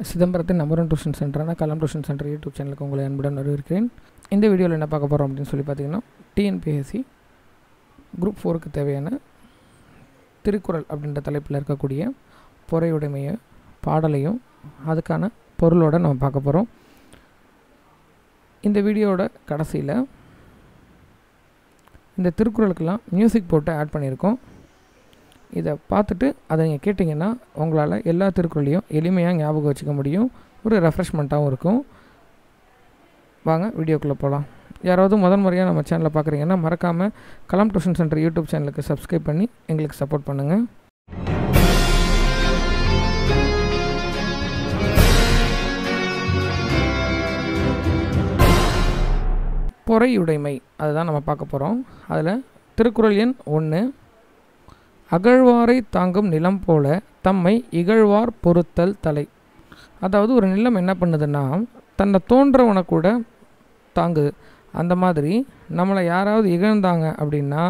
சிதம்பரத்தின் number 1 tuition சென்டரான Kalam tuition centre YouTube சேனலுக்கு உங்களை அன்புடன் வரவேற்கிறேன். இந்த வீடியோவில் என்ன பார்க்க போகிறோம் அப்படின்னு சொல்லி பார்த்தீங்கன்னா, டிஎன்பிஎஸ்சி குரூப் 4க்கு தேவையான திருக்குறள் அப்படின்ற தலைப்பில் இருக்கக்கூடிய பொறையுடைமையை பாடலையும் அதுக்கான பொருளோடு நம்ம பார்க்க போகிறோம். இந்த வீடியோவோட கடைசியில் இந்த திருக்குறளுக்கெல்லாம் மியூசிக் போட்டு ஆட் பண்ணியிருக்கோம். இதை பார்த்துட்டு அதை நீங்கள் கேட்டிங்கன்னா உங்களால் எல்லா திருக்குறளையும் எளிமையாக ஞாபகம் வச்சுக்க முடியும். ஒரு ரெஃப்ரெஷ்மெண்ட்டாகவும் இருக்கும். வாங்க வீடியோக்குள்ளே போகலாம். யாராவது முதல் முறையாக நம்ம சேனலை பார்க்குறீங்கன்னா மறக்காமல் கலாம் டியூஷன் சென்டர் யூடியூப் சேனலுக்கு சப்ஸ்கிரைப் பண்ணி எங்களுக்கு சப்போர்ட் பண்ணுங்கள். பொறையுடைமை அதுதான் நம்ம பார்க்க போகிறோம். அதில் திருக்குறள் எண் 1, அகழ்வாரை தாங்கும் நிலம் போல தம்மை இகழ்வார் பொறுத்தல் தலை. அதாவது ஒரு நிலம் என்ன பண்ணுதுன்னா தன்னை தோன்றவனை கூட தாங்குது. அந்த மாதிரி நம்மளை யாராவது இகழ்ந்தாங்க அப்படின்னா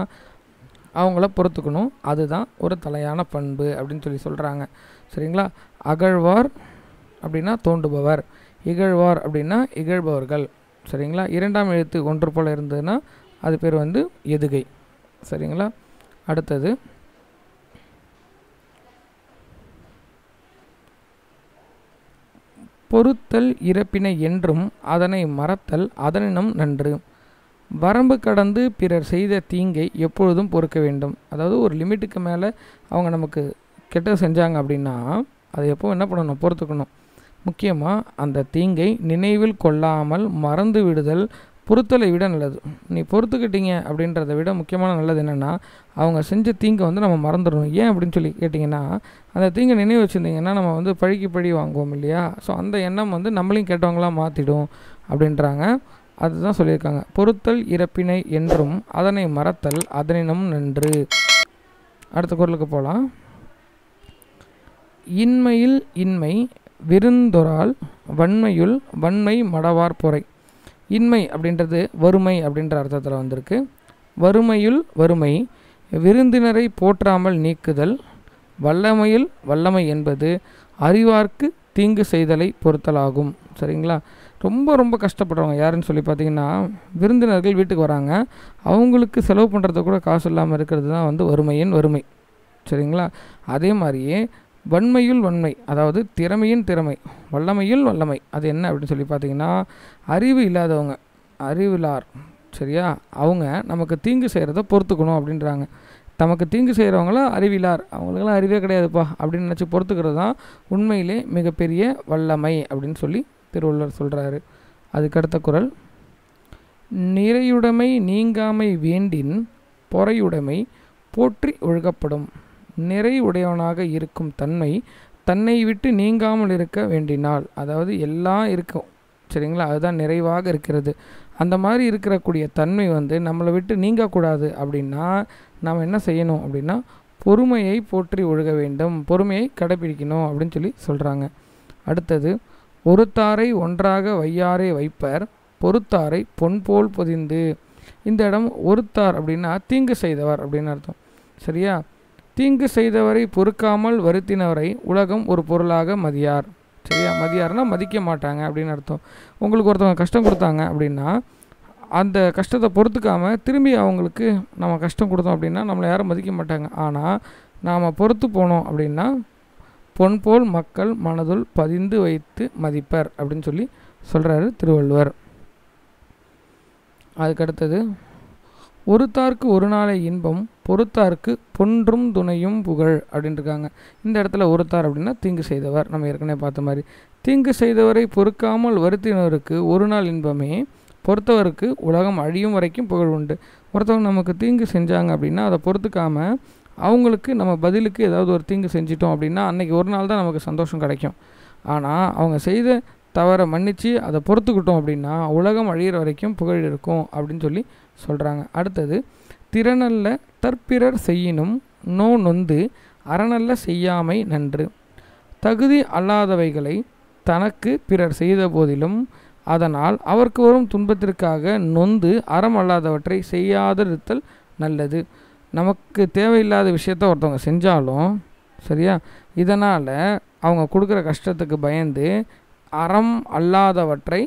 அவங்கள பொறுத்துக்கணும். அதுதான் ஒரு தலையான பண்பு அப்படின்னு சொல்லி சொல்கிறாங்க. சரிங்களா? அகழ்வார் அப்படின்னா தோண்டுபவர், இகழ்வார் அப்படின்னா இகழ்பவர்கள். சரிங்களா? 2ஆம் எழுத்து ஒன்று போல் இருந்ததுன்னா அது பேர் எதுகை. சரிங்களா? அடுத்தது பொறுத்தல் இறப்பினை என்றும் அதனை மறத்தல் அதனினும் நன்று. வரம்பு கடந்து பிறர் செய்த தீங்கை எப்பொழுதும் பொறுக்க வேண்டும். அதாவது ஒரு லிமிட்டுக்கு மேலே அவங்க நமக்கு கெட்டது செஞ்சாங்க அப்படின்னா அதை எப்போ என்ன பண்ணணும்? பொறுத்துக்கணும். முக்கியமாக அந்த தீங்கை நினைவில் கொள்ளாமல் மறந்து விடுதல் பொறுத்தலை விட நல்லது. நீ பொறுத்துக்கிட்டீங்க அப்படின்றத விட முக்கியமான நல்லது என்னென்னா அவங்க செஞ்ச தீங்கை நம்ம மறந்துடணும். ஏன் அப்படின்னு சொல்லி கேட்டிங்கன்னா, அந்த தீங்கை நினைவு வச்சுருந்தீங்கன்னா நம்ம பழிக்கு பழி வாங்குவோம் இல்லையா? ஸோ அந்த எண்ணம் நம்மளையும் கேட்டவங்களாம் மாற்றிடும் அப்படின்றாங்க. அதுதான் சொல்லியிருக்காங்க. பொறுத்தல் இறப்பினை என்றும் அதனை மறத்தல் அதனினும் நன்று. அடுத்த குறளுக்கு போகலாம். இன்மையில் இன்மை விருந்தொரால் வன்மையுள் வன்மை மடவார் பொறை. இன்மை அப்படின்றது வறுமை அப்படின்ற அர்த்தத்தில் வந்திருக்கு. வறுமையுள் வறுமை விருந்தினரை போற்றாமல் நீக்குதல். வல்லமையில் வல்லமை என்பது அறிவார்க்கு தீங்கு செய்தலை பொறுத்தலாகும். சரிங்களா? ரொம்ப ரொம்ப கஷ்டப்படுறவங்க யாருன்னு சொல்லி பார்த்தீங்கன்னா, விருந்தினர்கள் வீட்டுக்கு வராங்க, அவங்களுக்கு செலவு பண்ணுறது கூட காசு இல்லாமல் இருக்கிறது தான் வறுமையின் வறுமை. சரிங்களா? அதே மாதிரியே வன்மையுள் வன்மை, அதாவது திறமையின் திறமை, வல்லமையுள் வல்லமை அது என்ன அப்படின்னு சொல்லி பார்த்தீங்கன்னா, அறிவு இல்லாதவங்க, அறிவிலார், சரியா, அவங்க நமக்கு தீங்கு செய்கிறத பொறுத்துக்கணும் அப்படின்றாங்க. நமக்கு தீங்கு செய்கிறவங்களாம் அறிவிலார், அவங்களுக்கெல்லாம் அறிவே கிடையாதுப்பா அப்படின்னு நினச்சி பொறுத்துக்கிறது தான் உண்மையிலே மிகப்பெரிய வல்லமை அப்படின்னு சொல்லி திருவள்ளுவர் சொல்கிறாரு. அதுக்கடுத்த குறள், நிறையுடைமை நீங்காமை வேண்டின் பொறையுடைமை போற்றி ஒழுகப்படும். நிறை உடையவனாக இருக்கும் தன்மை தன்னை விட்டு நீங்காமல் இருக்க வேண்டினால், அதாவது எல்லாம் இருக்கும். சரிங்களா? அதுதான் நிறைவாக இருக்கிறது. அந்த மாதிரி இருக்கக்கூடிய தன்மை நம்மளை விட்டு நீங்கக்கூடாது அப்படின்னா நாம் என்ன செய்யணும் அப்படின்னா பொறுமையை போற்றி ஒழுக வேண்டும், பொறுமையை கடைபிடிக்கணும் அப்படின்னு சொல்லி சொல்கிறாங்க. அடுத்தது, ஒருத்தாரை ஒன்றாக வையாரே வைப்பர் பொறுத்தாரை பொன்போல் பொதிந்து. இந்த இடம் ஒருத்தார் அப்படின்னா தீங்கு செய்தவர் அப்படின்னு அர்த்தம். சரியா? தீங்கு செய்தவரை பொறுக்காமல் வருத்தினவரை உலகம் ஒரு பொருளாக மதியார். சரியா? மதியார்னா மதிக்க மாட்டாங்க அப்படின்னு அர்த்தம். உங்களுக்கு ஒருத்தவங்க கஷ்டம் கொடுத்தாங்க அப்படின்னா அந்த கஷ்டத்தை பொறுத்துக்காமல் திரும்பி அவங்களுக்கு நம்ம கஷ்டம் கொடுத்தோம் அப்படின்னா நம்மளை யாரும் மதிக்க மாட்டாங்க. ஆனால் நாம் பொறுத்து போனோம் அப்படின்னா பொன்போல் மக்கள் மனதுள் பதிந்து வைத்து மதிப்பர் அப்படின்னு சொல்லி சொல்கிறாரு திருவள்ளுவர். அதுக்கடுத்தது, ஒருத்தார்க்கு ஒரு நாளை இன்பம் பொறுத்தார்க்கு பொன்றும் துணையும் புகழ் அப்படின்னு இருக்காங்க. இந்த இடத்துல ஒருத்தார் அப்படின்னா தீங்கு செய்தவர். நம்ம ஏற்கனவே பார்த்த மாதிரி தீங்கு செய்தவரை பொறுக்காமல் வருத்தினவருக்கு ஒரு நாள் இன்பமே, பொறுத்தவருக்கு உலகம் அழியும் வரைக்கும் புகழ் உண்டு. ஒருத்தவங்க நமக்கு தீங்கு செஞ்சாங்க அப்படின்னா அதை பொறுத்துக்காமல் அவங்களுக்கு நம்ம பதிலுக்கு ஏதாவது ஒரு தீங்கு செஞ்சிட்டோம் அப்படின்னா அன்றைக்கி ஒரு நாள் தான் நமக்கு சந்தோஷம் கிடைக்கும். ஆனால் அவங்க செய்த தவறை மன்னித்து அதை பொறுத்துக்கிட்டோம் அப்படின்னா உலகம் அழியிற வரைக்கும் புகழ் இருக்கும் அப்படின்னு சொல்லி சொல்கிறாங்க. அடுத்தது, திறனல்ல தற்பிறர் செய்யினும் நொந்து அறநல்ல செய்யாமை நன்று. தகுதி அல்லாதவைகளை தனக்கு பிறர் செய்த போதிலும் அதனால் அவருக்கு வரும் துன்பத்திற்காக நொந்து அறம் அல்லாதவற்றை செய்யாதிருத்தல் நல்லது. நமக்கு தேவையில்லாத விஷயத்த ஒருத்தவங்க செஞ்சாலும் சரியா? இதனால் அவங்க கொடுக்குற கஷ்டத்துக்கு பயந்து அறம் அல்லாதவற்றை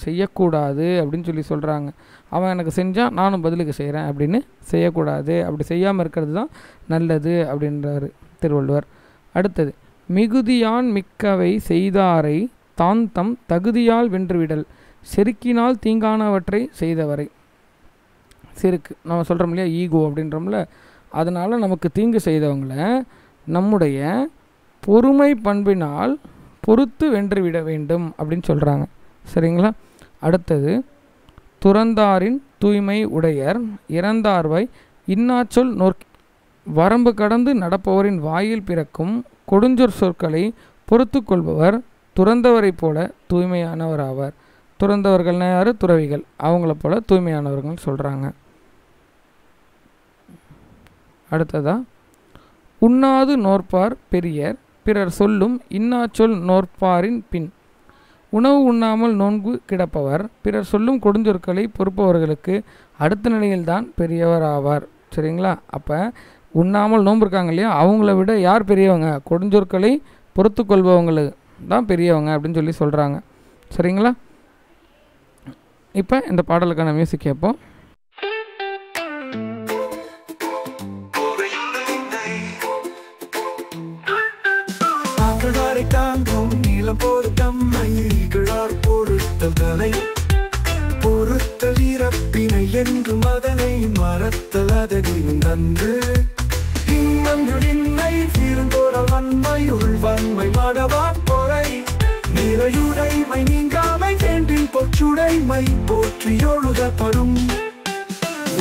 செய்யக்கூடாது அப்படின்னு சொல்லி சொல்கிறாங்க. அவன் எனக்கு செஞ்சால் நானும் பதிலுக்கு செய்கிறேன் அப்படின்னு செய்யக்கூடாது. அப்படி செய்யாமல் இருக்கிறது தான் நல்லது அப்படின்றாரு திருவள்ளுவர். அடுத்தது, மிகுதியான் மிக்கவை செய்தாரை தான் தம் தகுதியால் வென்றுவிடல், செருக்கினால் தீங்கானவற்றை செய்தவரை. செருக்கு நம்ம சொல்கிறோம் இல்லையா, ஈகோ அப்படின்றோம்ல, அதனால் நமக்கு தீங்கு செய்தவங்களை நம்முடைய பொறுமை பண்பினால் பொறுத்து வென்றுவிட வேண்டும் அப்படின்னு சொல்கிறாங்க. சரிங்களா? அடுத்தது, துறந்தாரின் தூய்மை உடையர் இறந்தார்வாய் இன்னாச்சொல் நோக்கி, வரம்பு கடந்து நடப்பவரின் வாயில் பிறக்கும் கொடுஞ்சொற் சொற்களை பொறுத்து கொள்பவர் துறந்தவரை போல தூய்மையானவர் ஆவார். துறந்தவர்கள்னா யார்? துறவிகள். அவங்கள போல தூய்மையானவர்கள் சொல்கிறாங்க. அடுத்ததா, உண்ணாது நோற்பார் பெரியர் பிறர் சொல்லும் இன்னாச்சொல் நோற்பாரின் பின், உணவு உண்ணாமல் நோன்பு கிடப்பவர் பிறர் சொல்லும் கொடுஞ்சொற்களை பொறுப்பவர்களுக்கு அடுத்த நிலையில்தான் பெரியவர் ஆவார். சரிங்களா? அப்போ உண்ணாமல் நோன்பு இருக்காங்க இல்லையா, அவங்கள விட யார் பெரியவங்க? கொடுஞ்சொற்களை பொறுத்து கொள்பவங்களுக்கு தான் பெரியவங்க அப்படின்னு சொல்லி சொல்கிறாங்க. சரிங்களா? இப்போ இந்த பாடலுக்கான மியூசிக் கேட்போம். பொறுத்தல் இறப்பினை என்று மதனை மறத்தல் அதனின் நன்று, இன்னை திருந்தோட வன்மையுள் வன்மை மடவா பொறை, நிறையுடைமை நீங்காமை வேண்டின் பொற்றுடைமை போற்றி ஒழுகப்படும்,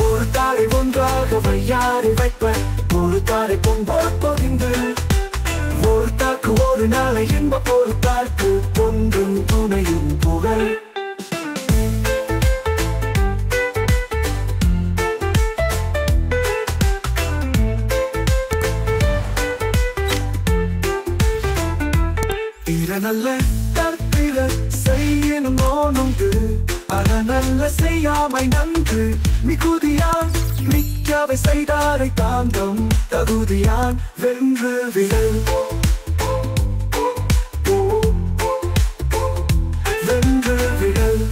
ஒரு தாரை ஒன்றாக வையாரை வைப்பர், ஒரு தாரை பொன்போர் பொதிந்து, ஒரு தாக்கு ஒரு நாளை இன்ப ஒரு தாக்கு ஒன்றும் துணையும் புகழ். நல்ல தற்பிற செய்யணும் நோனுண்டு, அறநல்ல செய்யாமை நன்று, மிகுதியான் மிக்கவை செய்தாரை தாந்தம் தகுதியான் வென்று விடல், வென்று விடல்.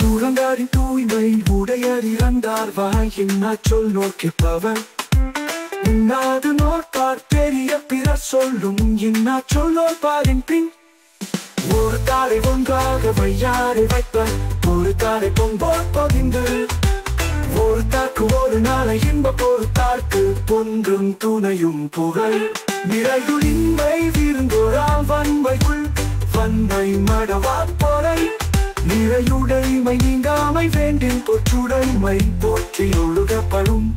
துறந்தாரின் தூய்மை உடையர் இறந்தார் வாயின் சொல் நோக்கிப்பவர், உண்ணாது நோற்பார் பெரிய பிறர் சொல்லும் இன்னாச்சொல் நோற்பாரின் பின், ஒரு தாரை ஒன்றாக வையாரை வைப்பர், ஒரு தாரை பொன்போர் பொதிந்து, ஒரு தாக்கு ஒரு நாளை இன்ப பொறுத்தார்க்கு ஒன்றும் துணையும் புகழ். நிறையுளின்மை விருந்தோராம் வன்மைக்குள் வன்மை மடவா பொறை, நிறையுடைமை நீங்காமை வேண்டின் பொற்றுடைமை போற்றி ஒழுகப்படும்,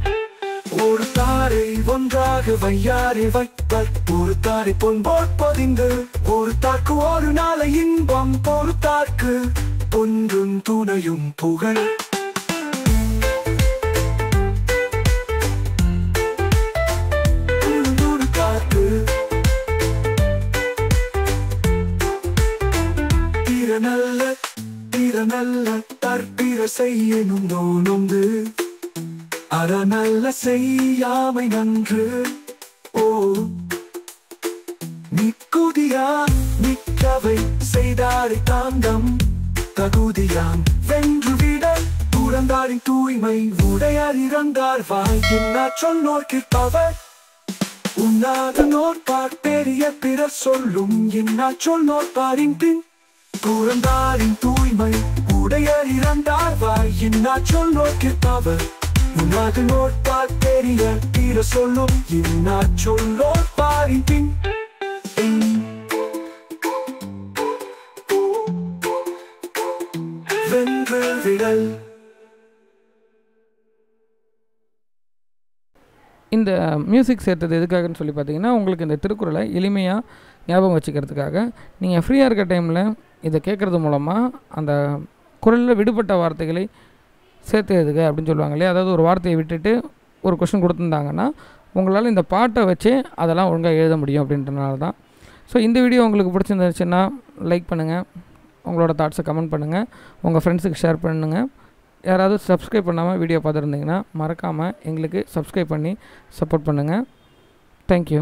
ஒரு தாரை ஒன்றாக வையாரை வைப்பர், ஒரு தாரை பொன்போர் பொதிந்து, ஒரு தாக்கு ஒரு நாளை இன்பம் பொறுத்தார்க்கு ஒன்றும் துணையும் புகழ். திறனல்ல திறனல்ல தற்பிற செய்யணும் நோனொந்து, அறநல்ல செய்யாமை நன்று, ஓ மிக்குதியா மிக்கவை செய்தாரை தாந்தம் தகுதியான் வென்றுவிட, துறந்தாரின் தூய்மை உடையார் இறந்தார் வாயின் சொன்னோர் கிற்பவர், உண்ணாது நோற்பார் பெரிய பிறர் சொல்லும் இன்னாச்சொல் நோற்பாரின் பின், துறந்தாரின் தூய்மை உடையார் இறந்தார் வாயின் சொல் நோக்கிற்பவர், உண்ணாது நோற்பார் பெரிய பிறர் சொல்லும் இன்னாச்சொல் நோற்பாரின் பின், வென்று விடல். இந்த மியூசிக் சேர்த்தது எதுக்காகன்னு சொல்லி பார்த்தீங்கன்னா, உங்களுக்கு இந்த திருக்குறளை எளிமையாக ஞாபகம் வச்சுக்கிறதுக்காக. நீங்கள் ஃப்ரீயாக இருக்க டைமில் இதை கேட்குறது மூலமாக அந்த குரலில் விடுபட்ட வார்த்தைகளை சேர்த்துறதுக்கு அப்படின்னு சொல்லுவாங்க இல்லையா, அதாவது ஒரு வார்த்தையை விட்டுட்டு ஒரு கொஸ்டின் கொடுத்துருந்தாங்கன்னா உங்களால் இந்த பாட்டை வச்சு அதெல்லாம் ஒழுங்காக எழுத முடியும் அப்படின்றனால தான். ஸோ இந்த வீடியோ உங்களுக்கு பிடிச்சிருந்துச்சுன்னா லைக் பண்ணுங்கள், உங்களோட தாட்ஸை கமெண்ட் பண்ணுங்கள், உங்கள் ஃப்ரெண்ட்ஸுக்கு ஷேர் பண்ணுங்கள். யாராவது சப்ஸ்கிரைப் பண்ணாமல் வீடியோ பார்த்துருந்தீங்கன்னா மறக்காமல் எங்களுக்கு சப்ஸ்கிரைப் பண்ணி சப்போர்ட் பண்ணுங்கள். தேங்க்யூ.